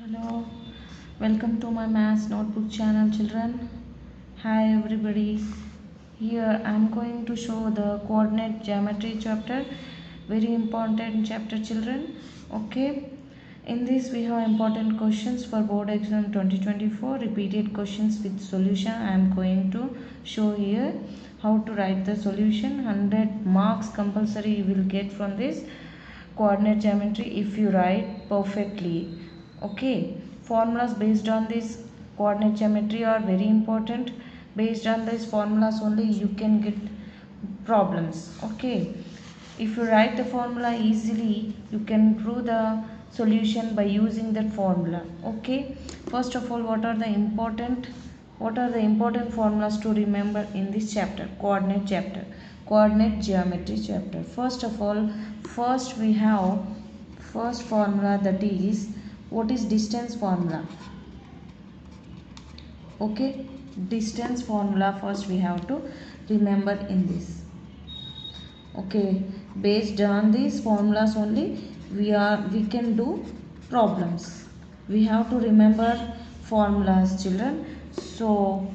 Hello, welcome to my maths notebook channel, children. Hi everybody. Here I am going to show the coordinate geometry chapter, very important chapter, children. Okay, in this we have important questions for board exam 2024, repeated questions with solution. I am going to show here how to write the solution. 100 marks compulsory you will get from this coordinate geometry if you write perfectly. Okay, formulas based on this coordinate geometry are very important. Based on these formulas only you can get problems. Okay, if you write the formula easily you can prove the solution by using that formula. Okay, first of all, what are the important formulas to remember in this chapter, coordinate geometry chapter? First of all, first we have first formula, that is, what is distance formula? Okay, distance formula first we have to remember in this. Okay, based on these formulas only we can do problems. We have to remember formulas, children. So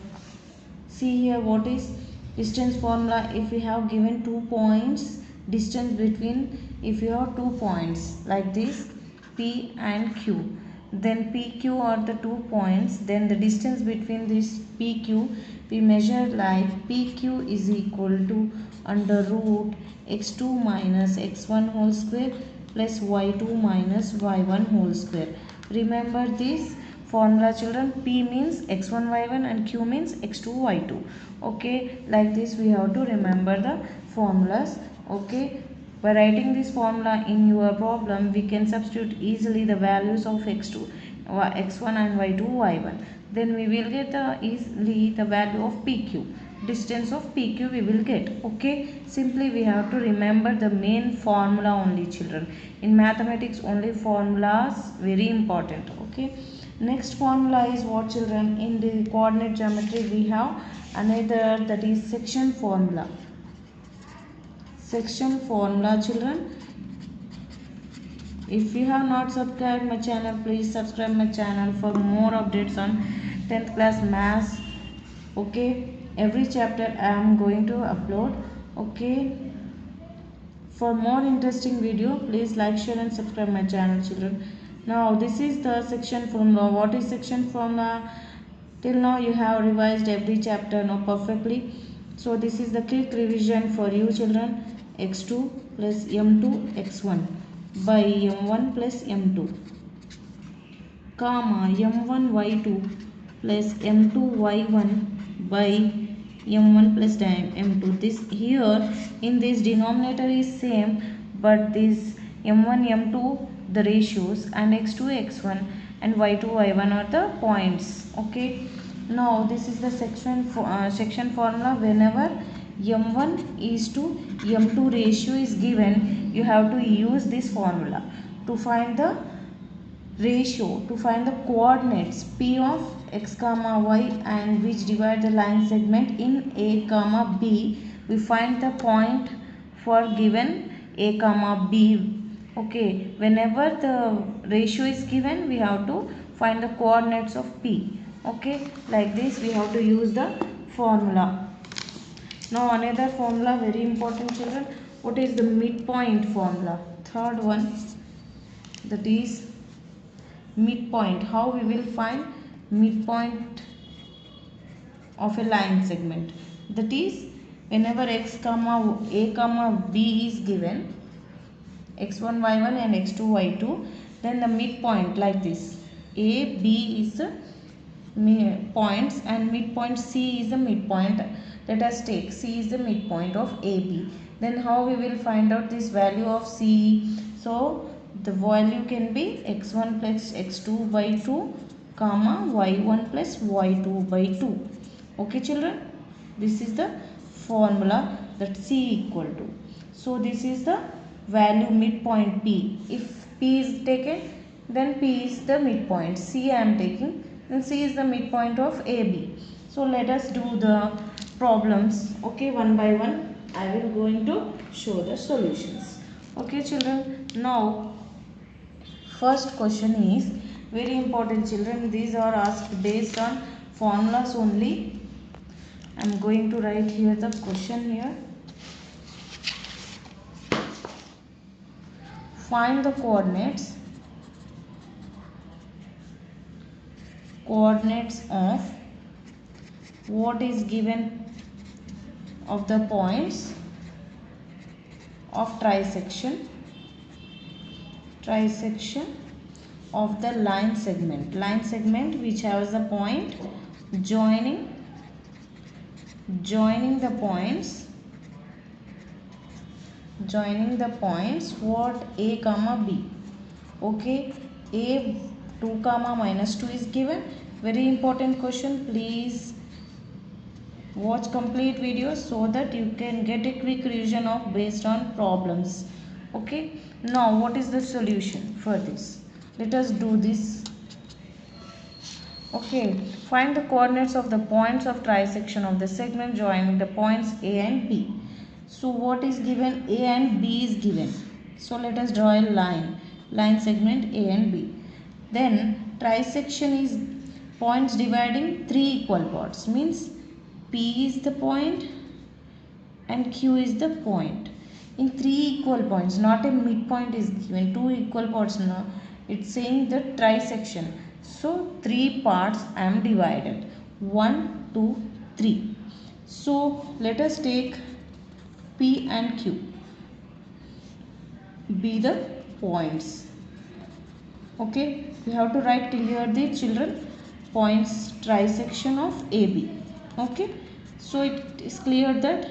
see here, what is distance formula? If we have given 2 points, distance between, if you have 2 points like this, P and Q, then PQ are the 2 points, then the distance between this PQ we measure like PQ is equal to under root x2 minus x1 whole square plus y2 minus y1 whole square. Remember this formula, children. P means x1 y1 and Q means x2 y2. Okay, like this we have to remember the formulas. Okay, by writing this formula in your problem we can substitute easily the values of x2 x1 and y2 y1. Then we will get easily the value of PQ, distance of PQ we will get. Okay, simply we have to remember the main formula only, children. In mathematics only formulas very important. Okay, next formula is what, children? In the coordinate geometry we have another, that is section formula. Section formula, children. If you have not subscribed my channel, please subscribe my channel for more updates on 10th class maths. Okay, every chapter I am going to upload. Okay, for more interesting video please like, share and subscribe my channel, children. Now this is the section formula. What is section formula? Till now you have revised every chapter now perfectly. So this is the quick revision for you, children. x2 plus m2 x1 by m1 plus m2, comma m1 y2 plus m2 y1 by m1 plus m2. This here in this denominator is same, but this m1 m2 the ratios and x2 x1 and y2 y1 are the points. Okay, now this is the section formula. Whenever m1 is to m2 ratio is given, you have to use this formula to find the ratio, to find the coordinates P of x comma y and which divide the line segment in a comma b. We find the point for given a comma b. Okay, whenever the ratio is given we have to find the coordinates of P. Okay, like this we have to use the formula. Now another formula very important, children. What is the midpoint formula? Third one, that is midpoint. How we will find midpoint of a line segment? That is, whenever x comma a comma b is given, x1 y1 and x2 y2, then the midpoint like this, a b is the points and midpoint c is the midpoint. Let us take c is the midpoint of ab. Then how we will find out this value of c? So the value can be x1 plus x2 by 2 comma y1 plus y2 by 2. Okay, children, this is the formula, that c equal to. So this is the value midpoint p. If p is taken, then p is the midpoint. C I am taking, then c is the midpoint of ab. So let us do the problems. Okay, one by one I will going to show the solutions. Okay, children, now first question is, Very important children, these are asked based on formulas only. I am going to write here the question here. Find the coordinates of what is given of the points of trisection of the line segment which has a point joining the points what a comma b. Okay, a 2 comma minus 2 is given. Very important question, please watch complete video so that you can get a quick revision of based on problems. Okay, now what is the solution for this? Let us do this. Okay, find the coordinates of the points of trisection of the segment joining the points A and B. So what is given? A and B is given. So let us draw a line segment A and B. Then trisection is points dividing three equal parts, means P is the point and Q is the point. In three equal points, not a midpoint is given, two equal parts now. It's saying the trisection. So three parts I am divided. 1, 2, 3. So let us take P and Q be the points. Okay, we have to write clearly children points trisection of AB. Okay, so it is clear that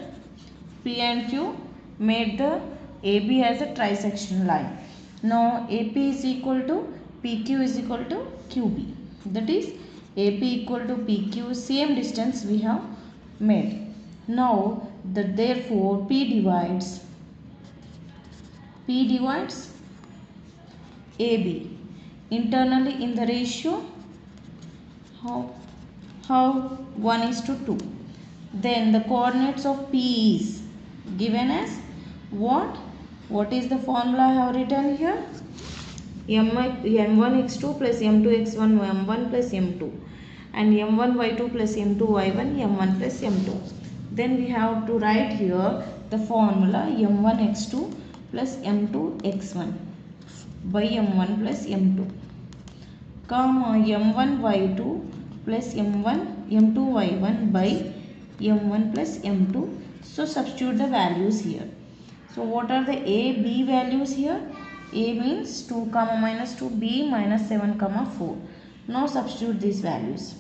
P and Q made the AB as a trisection line. Now AP is equal to PQ is equal to QB. That is AP equal to PQ, same distance we have made. Now therefore P divides AB internally in the ratio how 1 is to 2. Then the coordinates of P is given as what? What is the formula I have written here? m1x2 plus m2x1 m1 plus m2 and m1y2 plus m2y1 m1 plus m2. Then we have to write here the formula m1x2 plus m2x1 by m1 plus m2 comma m1y2 plus m2y1 by m1 plus m2. So substitute the values here. So what are the a, b values here? A means 2 comma minus 2, b minus 7 comma 4. Now substitute these values.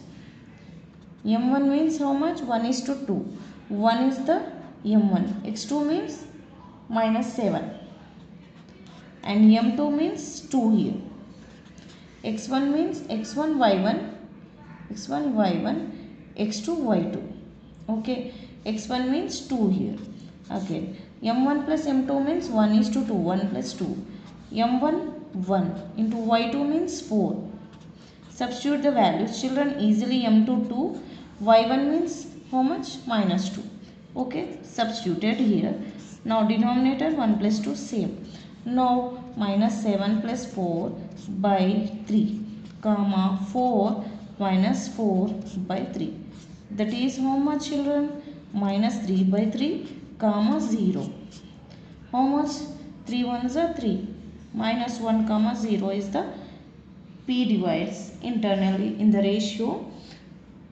m1 means how much? 1 is to 2. 1 is the m1. x2 means minus 7. And m2 means 2 here. x1 means x1 y1, x2 y2. Okay, x1 means 2 here. Okay, m1 plus m2 means 1 is to 2, 1 plus 2. m1 1 into y2 means 4. Substitute the values children easily. m2 2, y1 means how much? Minus 2. Okay, substituted here. Now denominator 1 plus 2 same. Now minus 7 plus 4 by 3 comma 4 minus 4 by 3. That is how much children? Minus 3 by 3 comma 0. How much? 3 ones are 3. Minus 1 comma 0 is the P divides internally in the ratio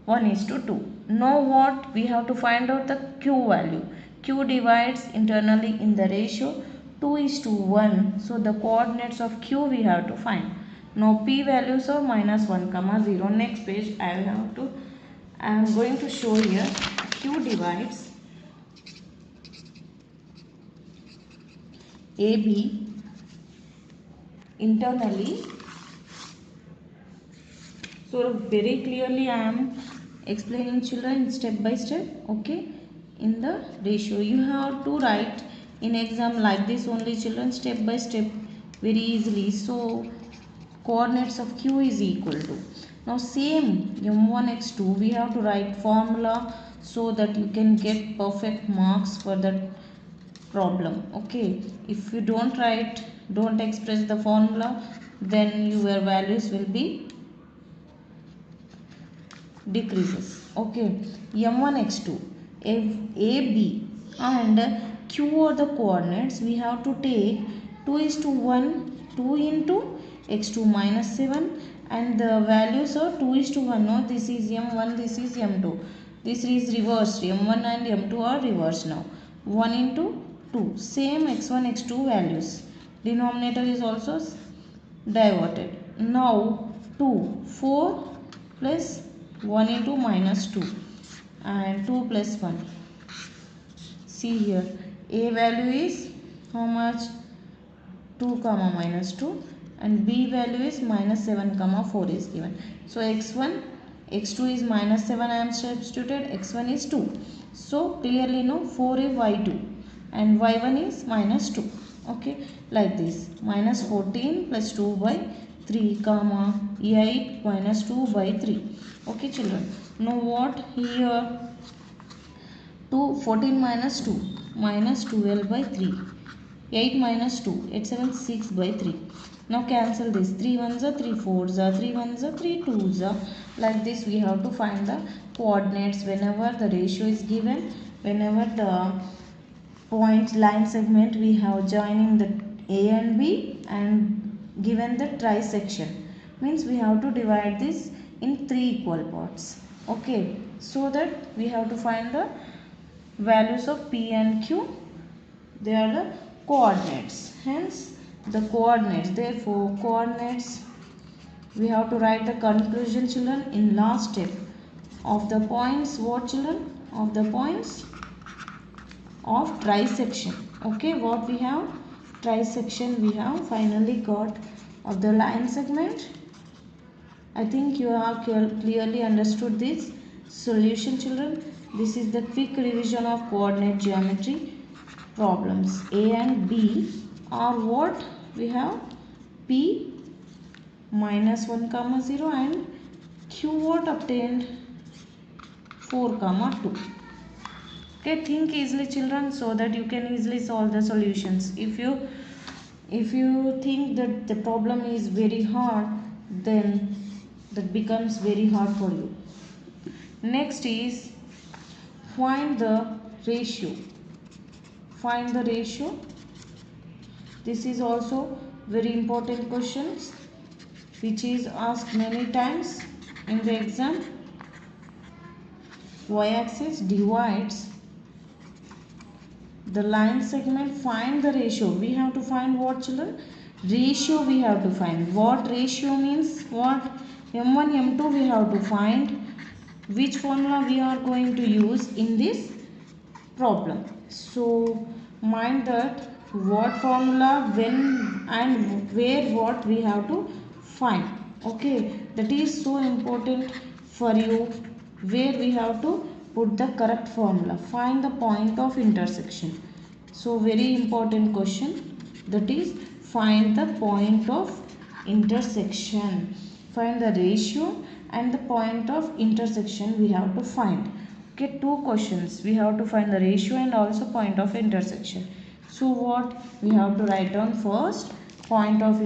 1 is to 2. Now what? We have to find out the Q value. Q divides internally in the ratio 2 is to 1. So the coordinates of Q we have to find. Now P values are minus 1 comma 0. Next page I am going to show here Q divides AB internally. So very clearly I am explaining children step by step. Okay, in the ratio you have to write in exam like this only children, step by step very easily. So coordinates of Q is equal to, now same m1 x2 we have to write formula so that you can get perfect marks for that problem. Okay, if you don't express the formula, then your values will be decreases. Okay, m1 x2 a b and q are the coordinates. We have to take 2 is to 1 2 into x2 minus 7 and the values are 2 is to 1. No, this is m1, this is m2, this is reversed. M1 and m2 are reversed now. 1 into 2, same x1 x2 values, denominator is also diverted. Now 2 4 plus 1 into minus 2 and 2 plus 1. See here, a value is how much? 2 comma minus 2 and b value is minus 7 comma 4 is given. So x1 x2 is minus 7, I am substituted, x1 is 2. So clearly no, 4 is y2 and y1 is minus 2. Okay, like this, minus 14 plus 2 by 3 comma 8 minus 2 by 3. Okay children, now what here? 2 14 minus 2 minus 12 by 3, 8 minus 2, 8 7 6 by 3. Now cancel this, 3 ones are 3 fours are 3 ones are 3 twos are. Like this we have to find the coordinates whenever the ratio is given, whenever the point line segment we have joining the a and b and given the trisection, means we have to divide this in 3 equal parts. Okay, so that we have to find the values of p and q, they are the coordinates, hence the coordinates. Therefore coordinates, we have to write the conclusion children in last step of the points. What children? Of the points of trisection. Okay, what we have? Trisection we have finally got of the line segment. I think you have clearly understood this solution children. This is the quick revision of coordinate geometry problems. A and B are what? We have P minus 1 comma 0 and Q what obtained? 4 comma 2. Okay, think easily children so that you can easily solve the solutions. If you think that the problem is very hard, then that becomes very hard for you. Next is find the ratio. Find the ratio. This is also very important questions which is asked many times in the exam. Y-axis divides the line segment. Find the ratio. We have to find what children? Ratio we have to find. What ratio means? What? M1, M2 we have to find. Which formula we are going to use in this problem? So mind that what formula, when and where, what we have to find. Okay, that is so important for you, where we have to put the correct formula. Find the point of intersection. So very important question, that is find the point of intersection. Find the ratio and the point of intersection we have to find. Okay, two questions, we have to find the ratio and also point of intersection. So what we have to write down? First point of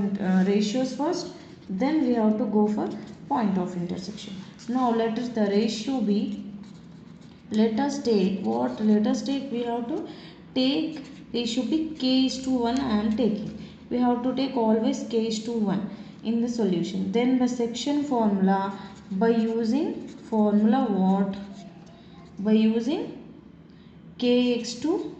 ratios first, then we have to go for point of intersection. Now let us the ratio be, let us take what? Let us take, we have to take ratio be k is to 1. I am taking, we have to take always k is to 1 in the solution. Then the section formula, by using formula what? By using kx2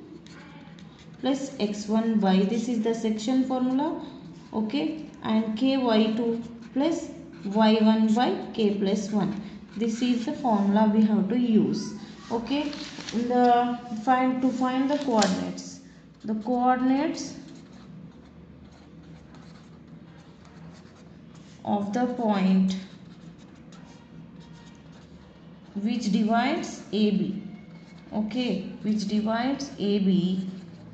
plus x1y, this is the section formula. Okay, and ky2 plus y1 by k plus 1, this is the formula we have to use. Okay, in the to find the coordinates, the coordinates of the point which divides AB. Okay, which divides AB,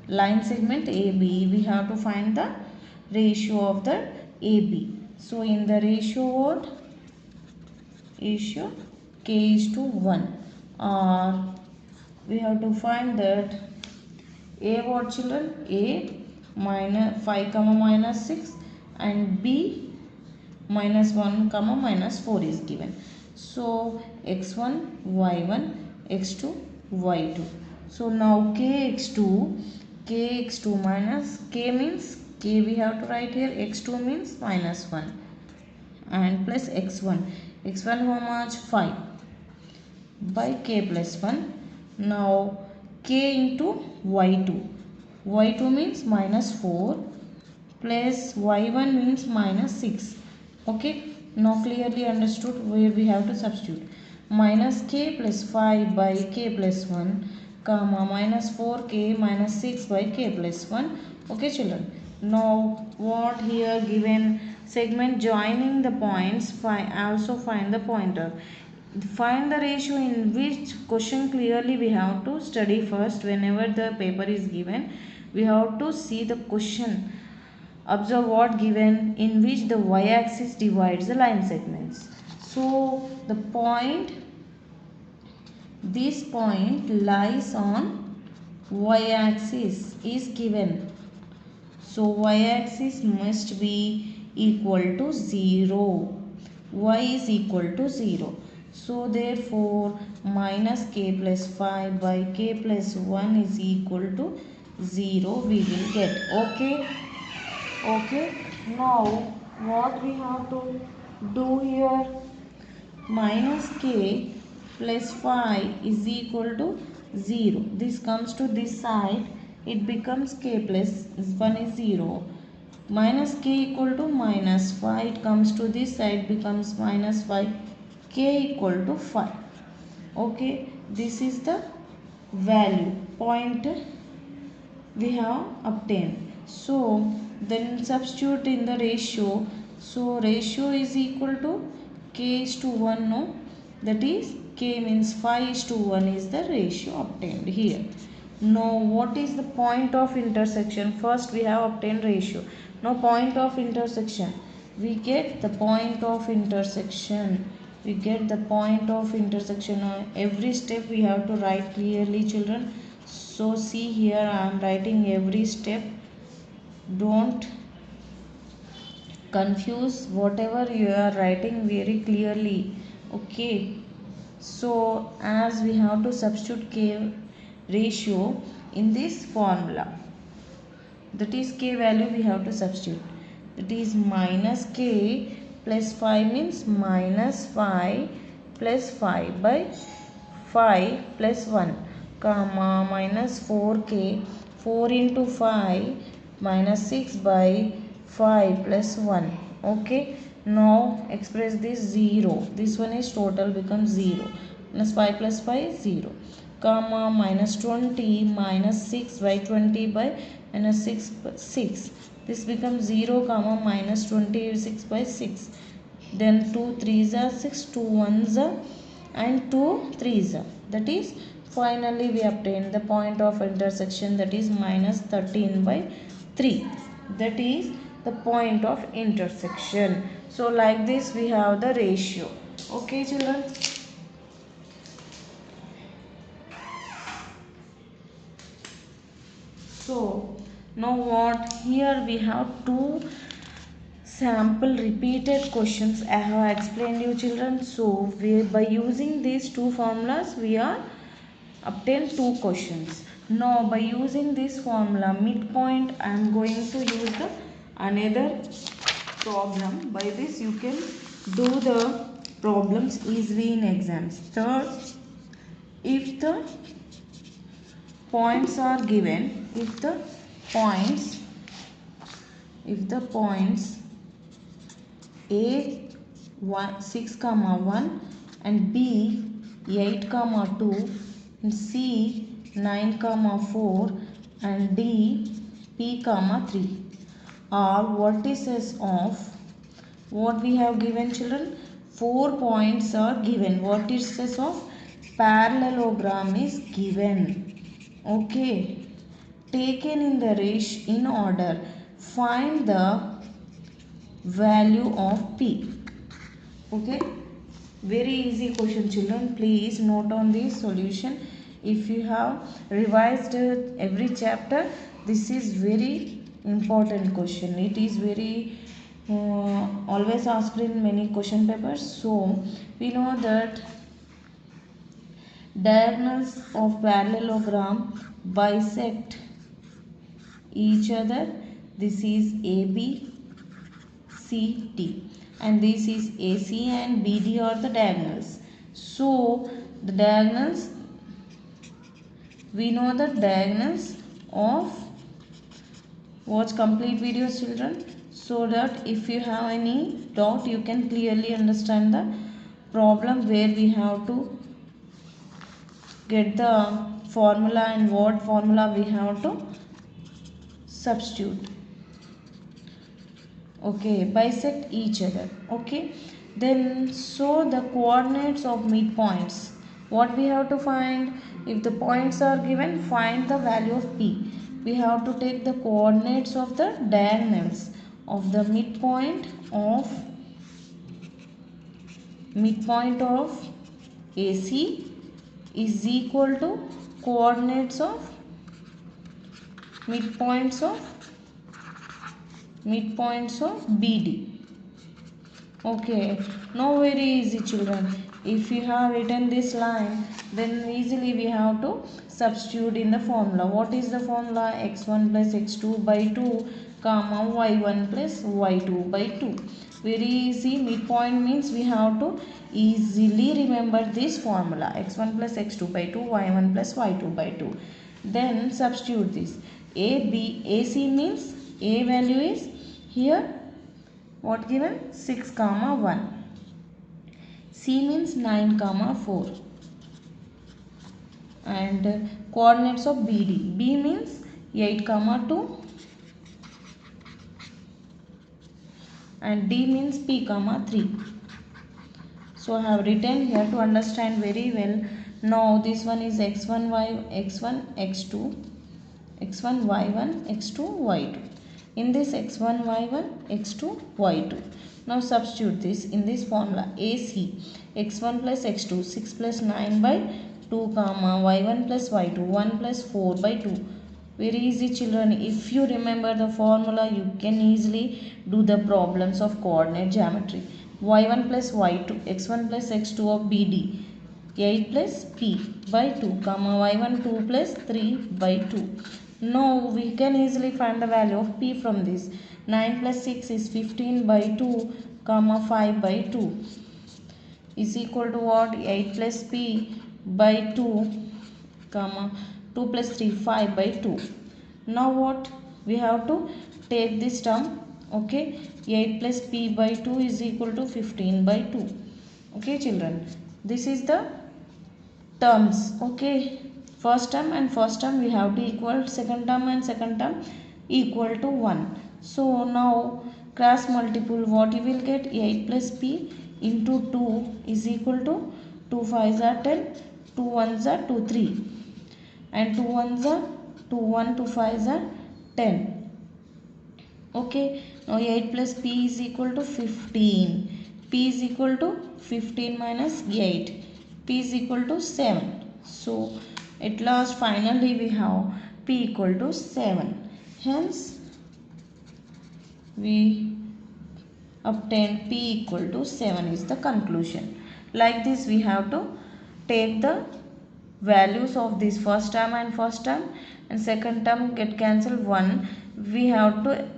line segment AB, we have to find the ratio of the AB. So in the ratio what? Ratio k is to 1, or we have to find that A what children? A minus 5 comma minus 6 and B minus 1 comma minus 4 is given. So x1 y1 x2 y2. So now kx2 minus k means k we have to write here, x2 means minus 1 and plus x1 how much 5 by k plus 1. Now k into y2 means minus 4 plus y1 means minus 6. Okay, now clearly understood where we have to substitute. Minus k plus 5 by k plus 1 comma minus 4k minus 6 by k plus 1. Okay children, now what here given segment joining the points, also find the pointer. Find the ratio in which question clearly we have to study first. Whenever the paper is given, we have to see the question. Observe what given in which the y-axis divides the line segments. So the point, this point lies on y-axis is given. So y-axis must be equal to 0. Y is equal to 0. So therefore minus k plus 5 by k plus 1 is equal to 0 we will get. Okay. Now what we have to do here? Minus k plus 5 is equal to 0. This comes to this side. It becomes k plus 1 is 0. Minus k equal to minus 5. It comes to this side, becomes minus 5. K equal to 5. Okay, this is the value point we have obtained. So then substitute in the ratio. So ratio is equal to k is to 1, no, that is k means 5 is to 1 is the ratio obtained here. Now what is the point of intersection? First we have obtained ratio. Now point of intersection, we get the point of intersection. On every step we have to write clearly children. So see here I am writing every step. Don't confuse whatever you are writing very clearly. Okay, so as we have to substitute k ratio in this formula, that is k value we have to substitute, that is minus k plus 5 means minus 5 plus 5 by 5 plus 1 comma minus 4k 4 into 5 minus 6 by 5 plus 1. Okay, now express this 0. This one is total becomes 0. Minus 5 plus 5 0 comma minus 20 minus 6 by 20 by minus 6. This becomes 0 comma minus 26 by 6. Then 2 3s are 6, 2 1s are and 2 3s are. That is finally we obtain the point of intersection, that is minus 13 by 3. That is the point of intersection. So like this we have the ratio. Okay children. So now what, here we have two sample repeated questions I have explained you children. So by using these two formulas we are obtain two questions. Now by using this formula midpoint I am going to use the another problem. By this you can do the problems easily in exams. Third, if the points are given, if the points A 6, 1 and B 8, 2 and C 9, 4 and D P, 3 are vertices of what we have given children? 4 points are given. Vertices of parallelogram is given. Okay, taken in the ratio in order, find the value of P. Okay, very easy question children. Please note on this solution. If you have revised every chapter, this is very important question. It is very always asked in many question papers. So we know that diagonals of parallelogram bisect each other. This is AB, CT, and this is AC and BD are the diagonals. So the diagonals, we know the diagonals of, watch complete videos children, so that if you have any doubt you can clearly understand the problem where we have to get the formula and what formula we have to substitute. Okay, bisect each other. Okay, then so the coordinates of midpoints, what we have to find, if the points are given, find the value of p. We have to take the coordinates of the diagonals of the midpoint of AC is equal to coordinates of midpoints of BD. Okay, now very easy children. If you have written this line, then easily we have to substitute in the formula. What is the formula? x1 plus x2 by 2 comma y1 plus y2 by 2. Very easy. Midpoint means we have to easily remember this formula. x1 plus x2 by 2, y1 plus y2 by 2. Then substitute this. AC means A value is here what given? 6 comma 1. C means 9 comma 4. And coordinates of BD. B means 8 comma 2. And D means P comma 3. So I have written here to understand very well. Now this one is x1 x2, x1 y1, x2 y2. In this x1 y1, x2 y2. Now substitute this in this formula. AC x1 plus x2 6 plus 9 by 2 comma y1 plus y2 1 plus 4 by 2. Very easy children. If you remember the formula, you can easily do the problems of coordinate geometry. Y1 plus y2 x1 plus x2 of BD 8 plus P by 2 comma y1 2 plus 3 by 2. Now we can easily find the value of P from this. 9 plus 6 is 15 by 2 comma 5 by 2 is equal to what? 8 plus P by 2 comma 2 plus 3 5 by 2. Now what? We have to take this term. Okay, 8 plus P by 2 is equal to 15 by 2. Okay children, this is the terms. Okay, first term and first term we have to equal, second term and second term equal to 1. So now cross multiple, what you will get? 8 plus P into 2 is equal to 2 5s are 10, 2 1s are 2 3, and 2 1s are 2 1, 2 5s are 10. Okay, now 8 plus P is equal to 15. P is equal to 15 minus 8. P is equal to 7. So at last finally we have P equal to 7. Hence we obtain P equal to 7 is the conclusion. Like this we have to take the values of this first term and first term, and second term get cancelled 1. We have to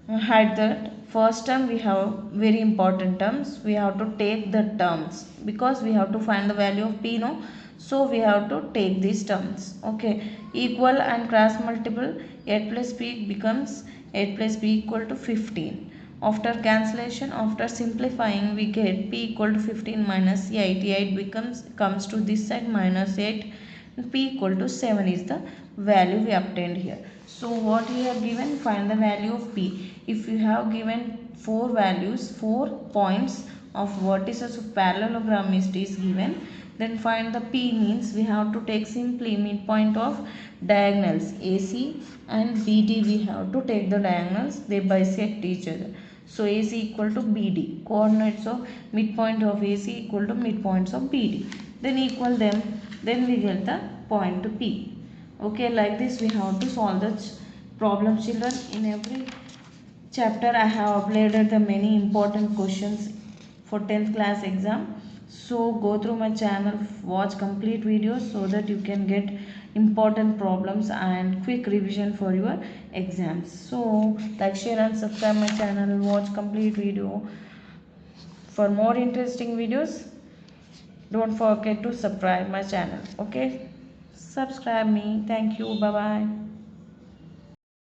hide that first term. We have very important terms, we have to take the terms because we have to find the value of P, no, so we have to take these terms. Okay, equal and cross multiple, 8 plus P becomes 8 plus P equal to 15. After cancellation, after simplifying, we get P equal to 15 minus 8. 8 comes to this side, minus 8, and P equal to 7 is the value we obtained here. So what we have given, find the value of P. If you have given 4 values, 4 points of vertices of parallelogram is given, then find the P means we have to take simply midpoint of diagonals AC and BD. We have to take the diagonals, they bisect each other. So AC equal to BD, coordinates of midpoint of AC equal to midpoints of BD. Then equal them, then we get the point P. Okay, like this we have to solve the problem children. In every chapter I have uploaded the many important questions for 10th class exam. So go through my channel, watch complete videos so that you can get important problems and quick revision for your exams. So like, share and subscribe my channel, watch complete video. For more interesting videos, don't forget to subscribe my channel. Okay, subscribe me. Thank you. Bye bye.